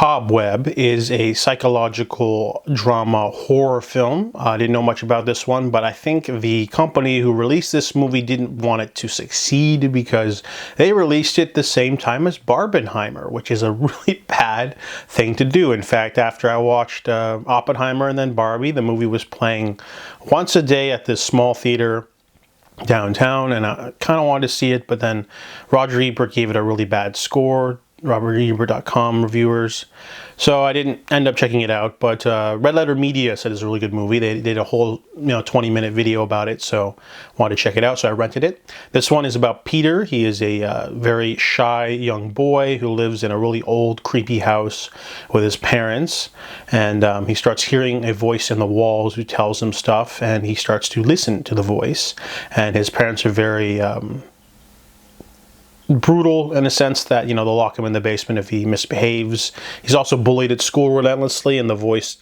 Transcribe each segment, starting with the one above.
Cobweb is a psychological drama horror film. I didn't know much about this one, but I think the company who released this movie didn't want it to succeed because they released it the same time as Barbenheimer, which is a really bad thing to do. In fact, after I watched Oppenheimer and then Barbie, the movie was playing once a day at this small theater downtown, and I kind of wanted to see it, but then Roger Ebert gave it a really bad score. RogerEbert.com reviewers. So I didn't end up checking it out, but Red Letter Media said it's a really good movie. They did a whole 20-minute video about it, so wanted to check it out, so I rented it. This one is about Peter. He is a very shy young boy who lives in a really old, creepy house with his parents, and he starts hearing a voice in the walls who tells him stuff, and he starts to listen to the voice, and his parents are very brutal in a sense that, they'll lock him in the basement if he misbehaves. He's also bullied at school relentlessly, and the voice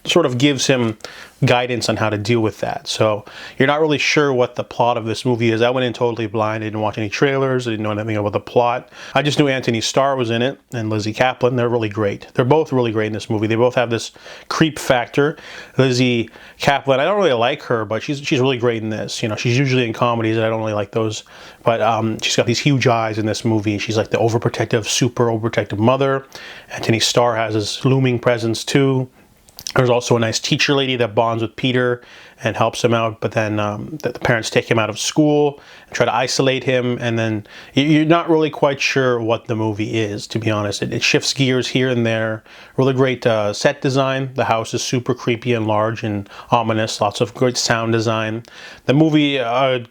sort of gives him guidance on how to deal with that. So you're not really sure what the plot of this movie is. I went in totally blind. I didn't watch any trailers. I didn't know anything about the plot. I just knew Anthony Starr was in it and Lizzie Kaplan. They're really great. They're both really great in this movie. They both have this creep factor. Lizzie Kaplan, I don't really like her, but she's really great in this. She's usually in comedies and I don't really like those. But she's got these huge eyes in this movie. She's like the overprotective, super overprotective mother. Anthony Starr has his looming presence too. There's also a nice teacher lady that bonds with Peter and helps him out, but then the parents take him out of school and try to isolate him, and then you're not really quite sure what the movie is, to be honest. It shifts gears here and there. Really great set design. The house is super creepy and large and ominous. Lots of great sound design. The movie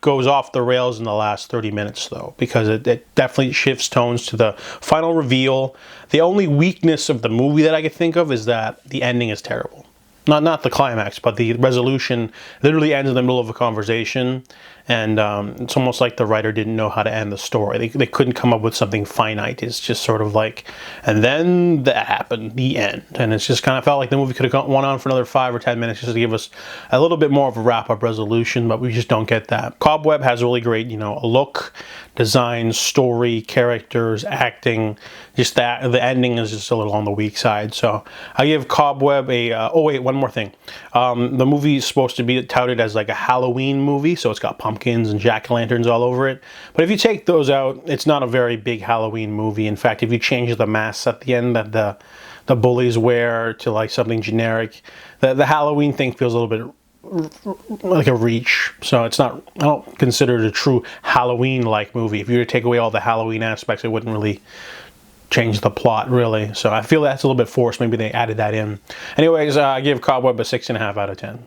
goes off the rails in the last 30 minutes, though, because it definitely shifts tones to the final reveal. The only weakness of the movie that I could think of is that the ending is terrible. Not the climax, but the resolution literally ends in the middle of a conversation, and it's almost like the writer didn't know how to end the story. They couldn't come up with something finite. It's just sort of like, and then that happened, the end. And it's just kind of felt like the movie could have gone on for another 5 or 10 minutes just to give us a little bit more of a wrap-up resolution, but we just don't get that. Cobweb has really great, a look, design, story, characters, acting. Just that the ending is just a little on the weak side. So I give Cobweb a. Oh wait, one more thing. The movie is supposed to be touted as like a Halloween movie, so it's got pumpkins and jack-o'-lanterns all over it. But if you take those out, it's not a very big Halloween movie. In fact, if you change the masks at the end that the bullies wear to like something generic, the Halloween thing feels a little bit like a reach. So it's not, I don't consider it a true Halloween-like movie. If you were to take away all the Halloween aspects, it wouldn't really change the plot, really. So I feel that's a little bit forced. Maybe they added that in. Anyways, I give Cobweb a 6.5 out of 10.